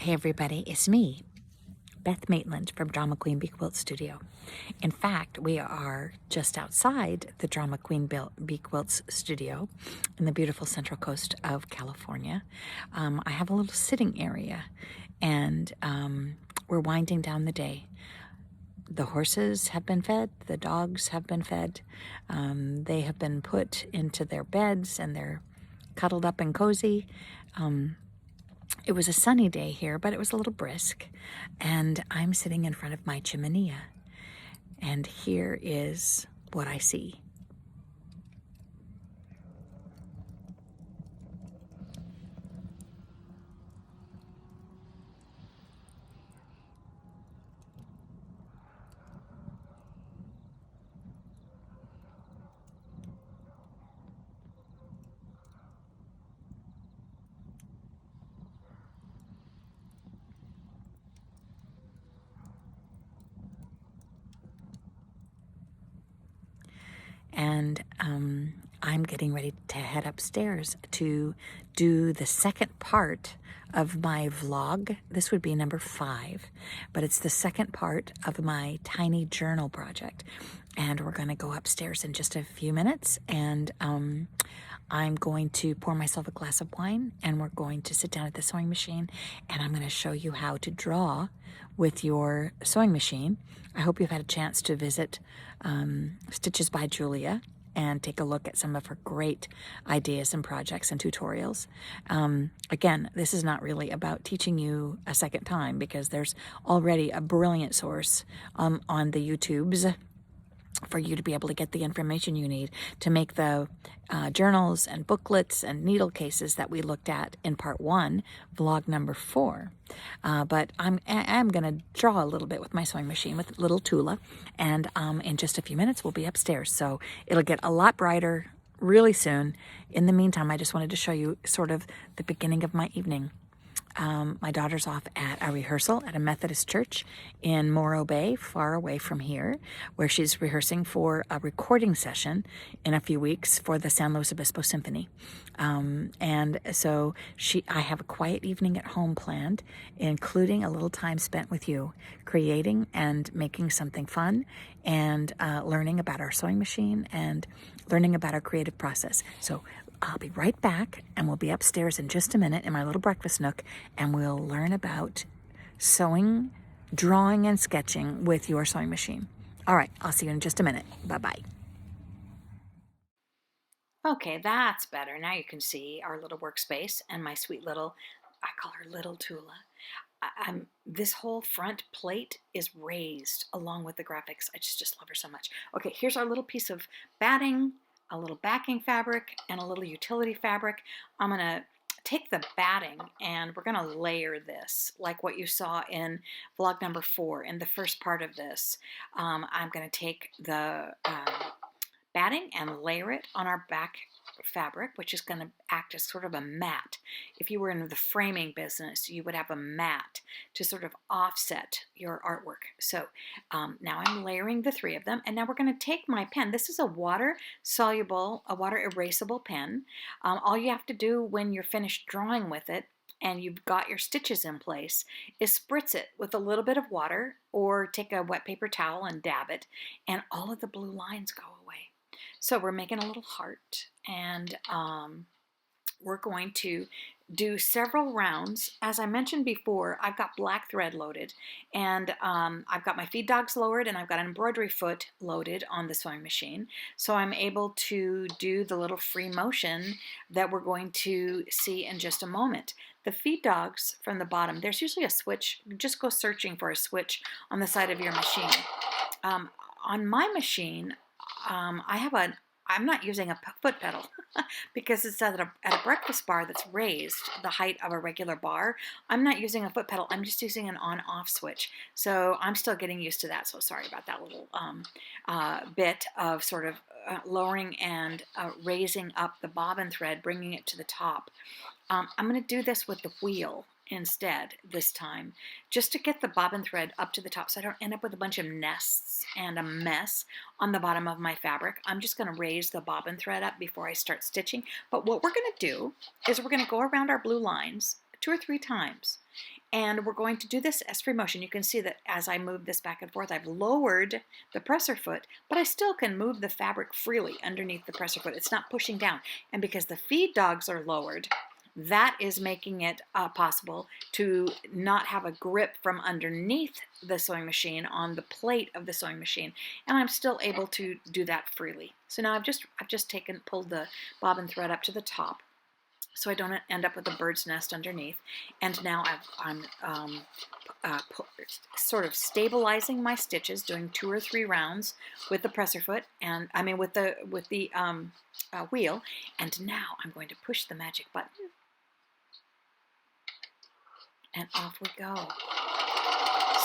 Hey everybody, it's me, Beth Maitland from Drama Queen Bee Quilt Studio. In fact, we are just outside the Drama Queen Bee Quilts Studio in the beautiful Central Coast of California. I have a little sitting area and we're winding down the day. The horses have been fed, the dogs have been fed, they have been put into their beds and they're cuddled up and cozy. It was a sunny day here, but it was a little brisk, and I'm sitting in front of my chimenea, and here is what I see. And I'm getting ready to head upstairs to do the second part of my vlog. This would be number 5, but it's the second part of my tiny journal project. And we're going to go upstairs in just a few minutes, and I'm going to pour myself a glass of wine, and we're going to sit down at the sewing machine, and I'm going to show you how to draw with your sewing machine. I hope you've had a chance to visit Stitches by Julia and take a look at some of her great ideas and projects and tutorials. Again, this is not really about teaching you a second time, because there's already a brilliant source on the YouTubes for you to be able to get the information you need to make the journals and booklets and needle cases that we looked at in part 1, vlog number 4. But I'm going to draw a little bit with my sewing machine with little Tula, and in just a few minutes we'll be upstairs. So it'll get a lot brighter really soon. In the meantime, I just wanted to show you sort of the beginning of my evening. My daughter's off at a rehearsal at a Methodist church in Morro Bay, far away from here, where she's rehearsing for a recording session in a few weeks for the San Luis Obispo Symphony. And so I have a quiet evening at home planned, including a little time spent with you, creating and making something fun, and learning about our sewing machine and learning about our creative process. So I'll be right back, and we'll be upstairs in just a minute in my little breakfast nook, and we'll learn about sewing, drawing, and sketching with your sewing machine. All right, I'll see you in just a minute. Bye-bye. Okay, that's better. Now you can see our little workspace and my sweet little, I call her Little Tula. This whole front plate is raised along with the graphics. I just love her so much. Okay, here's our little piece of batting, a little backing fabric, and a little utility fabric. I'm going to take the batting and we're going to layer this like what you saw in vlog number 4 in the first part of this. I'm going to take the batting and layer it on our back fabric, which is going to act as sort of a mat. If you were in the framing business, you would have a mat to sort of offset your artwork. So now I'm layering the 3 of them, and now we're going to take my pen. This is a water soluble, a water erasable pen. All you have to do when you're finished drawing with it and you've got your stitches in place is spritz it with a little bit of water, or take a wet paper towel and dab it, and all of the blue lines go away. So we're making a little heart, and we're going to do several rounds. As I mentioned before, I've got black thread loaded, and I've got my feed dogs lowered, and I've got an embroidery foot loaded on the sewing machine. So I'm able to do the little free motion that we're going to see in just a moment. The feed dogs from the bottom, there's usually a switch. Just go searching for a switch on the side of your machine. On my machine, I'm not using a foot pedal because it's at a breakfast bar that's raised the height of a regular bar. I'm not using a foot pedal. I'm just using an on-off switch. So I'm still getting used to that. So sorry about that little bit of sort of lowering and raising up the bobbin thread, bringing it to the top. I'm going to do this with the wheel instead this time, just to get the bobbin thread up to the top so I don't end up with a bunch of nests and a mess on the bottom of my fabric. I'm just going to raise the bobbin thread up before I start stitching. But what we're going to do is we're going to go around our blue lines 2 or 3 times. And we're going to do this as free motion. You can see that as I move this back and forth, I've lowered the presser foot, but I still can move the fabric freely underneath the presser foot. It's not pushing down. And because the feed dogs are lowered, that is making it possible to not have a grip from underneath the sewing machine on the plate of the sewing machine, and I'm still able to do that freely. So now I've just pulled the bobbin thread up to the top, so I don't end up with a bird's nest underneath. And now I'm sort of stabilizing my stitches, doing 2 or 3 rounds with the presser foot, and I mean with the wheel. And now I'm going to push the magic button. And off we go.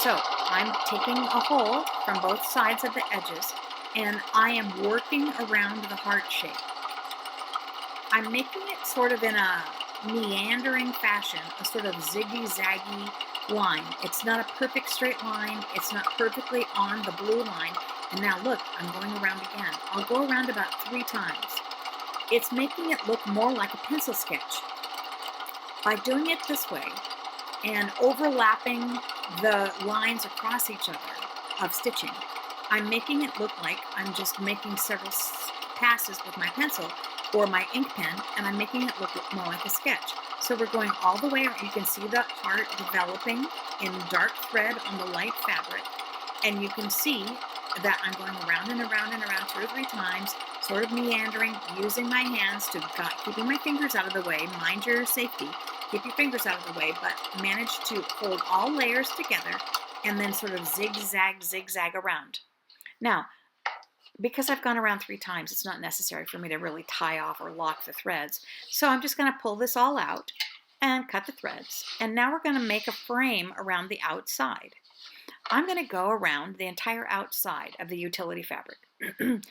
So I'm taking a hole from both sides of the edges, and I am working around the heart shape. I'm making it sort of in a meandering fashion, a sort of ziggy-zaggy line. It's not a perfect straight line. It's not perfectly on the blue line. And now look, I'm going around again. I'll go around about 3 times. It's making it look more like a pencil sketch. By doing it this way, and overlapping the lines across each other of stitching, I'm making it look like I'm just making several passes with my pencil or my ink pen, and I'm making it look more like a sketch. So we're going all the way around. You can see the heart developing in dark thread on the light fabric, and you can see that I'm going around and around and around 2 or 3 times, sort of meandering, using my hands to keeping my fingers out of the way. Mind your safety. Keep your fingers out of the way, but manage to hold all layers together and then sort of zigzag around. Now, because I've gone around 3 times, it's not necessary for me to really tie off or lock the threads. So I'm just going to pull this all out and cut the threads. And now we're going to make a frame around the outside. I'm going to go around the entire outside of the utility fabric. And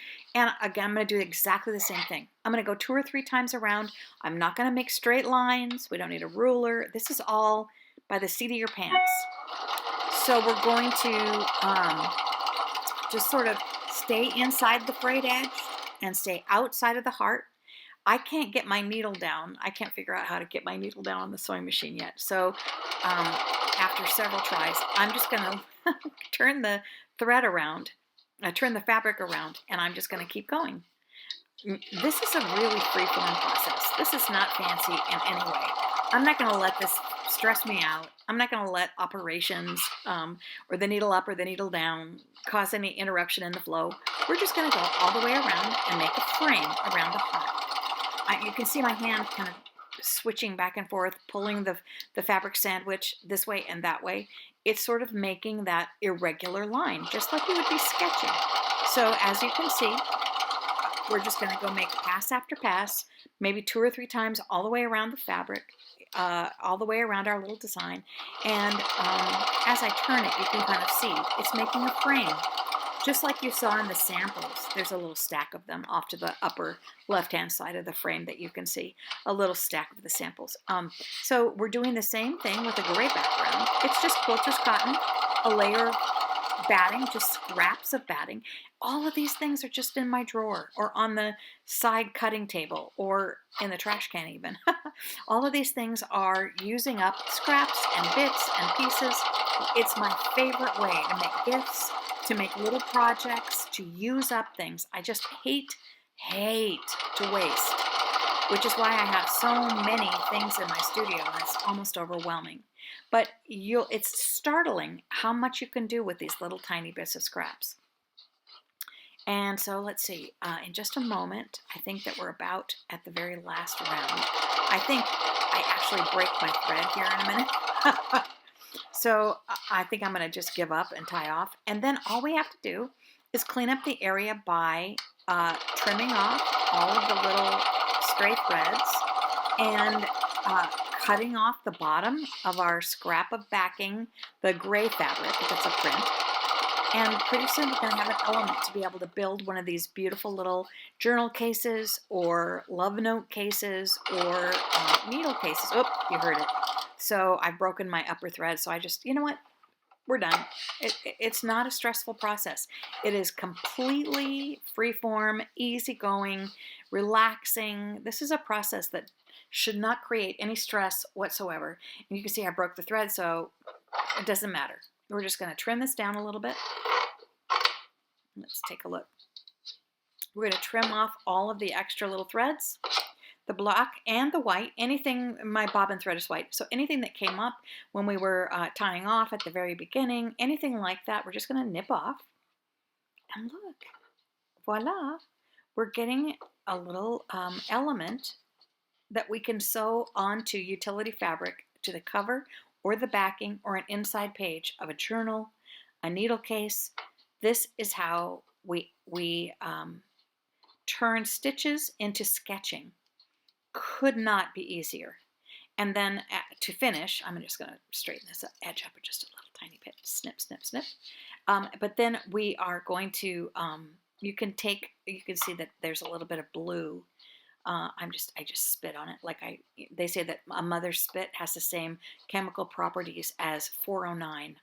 again, I'm going to do exactly the same thing. I'm going to go 2 or 3 times around. I'm not going to make straight lines. We don't need a ruler. This is all by the seat of your pants. So we're going to just sort of stay inside the frayed edge and stay outside of the heart. I can't get my needle down. I can't figure out how to get my needle down on the sewing machine yet. So after several tries, I'm just going to turn the thread around. Turn the fabric around, and I'm just going to keep going. This is a really free-form process. This is not fancy in any way. I'm not going to let this stress me out. I'm not going to let operations or the needle up or the needle down cause any interruption in the flow. We're just going to go all the way around and make a frame around the heart. You can see my hand kind of switching back and forth, pulling the fabric sandwich this way and that way. It's sort of making that irregular line, just like you would be sketching. So as you can see, we're just going to go make pass after pass, maybe 2 or 3 times all the way around the fabric, all the way around our little design. And as I turn it, you can kind of see it's making a frame. Just like you saw in the samples, there's a little stack of them off to the upper left-hand side of the frame that you can see, a little stack of the samples. So we're doing the same thing with a gray background. It's just quilter's cotton, a layer of batting, just scraps of batting. All of these things are just in my drawer or on the side cutting table or in the trash can even. All of these things are using up scraps and bits and pieces. It's my favorite way to make gifts, to make little projects, to use up things. I just hate to waste, which is why I have so many things in my studio, and it's almost overwhelming. But it's startling how much you can do with these little tiny bits of scraps. And so let's see, in just a moment, I think that we're about at the very last round. I think I actually break my thread here in a minute. So I think I'm going to just give up and tie off. And then all we have to do is clean up the area by trimming off all of the little stray threads and cutting off the bottom of our scrap of backing, the gray fabric, if it's a print. And pretty soon we're going to have an element to be able to build one of these beautiful little journal cases or love note cases or needle cases. Oh, you heard it. So I've broken my upper thread, so I just, you know what? We're done. It's not a stressful process. It is completely freeform, easygoing, relaxing. This is a process that Should not create any stress whatsoever. And you can see I broke the thread, so it doesn't matter. We're just going to trim this down a little bit. Let's take a look. We're going to trim off all of the extra little threads, the black and the white. Anything, my bobbin thread is white, so anything that came up when we were tying off at the very beginning, anything like that, we're just going to nip off. And look, voila, we're getting a little element that we can sew onto utility fabric to the cover or the backing or an inside page of a journal, a needle case. This is how we turn stitches into sketching. Could not be easier. And then to finish, I'm just going to straighten this edge up just a little tiny bit. Snip, snip, snip. But then we are going to, you can see that there's a little bit of blue. I just spit on it. They say that a mother's spit has the same chemical properties as 409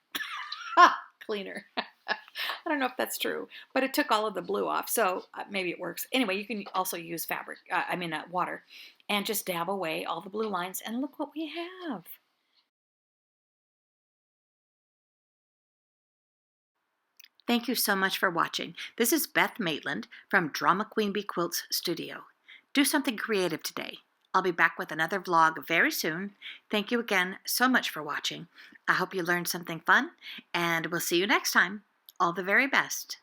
cleaner. I don't know if that's true, but it took all of the blue off, so maybe it works. Anyway, you can also use fabric, water, and just dab away all the blue lines, and look what we have. Thank you so much for watching. This is Beth Maitland from Drama Queen Bee Quilts Studio. Do something creative today. I'll be back with another vlog very soon. Thank you again so much for watching. I hope you learned something fun, and we'll see you next time. All the very best.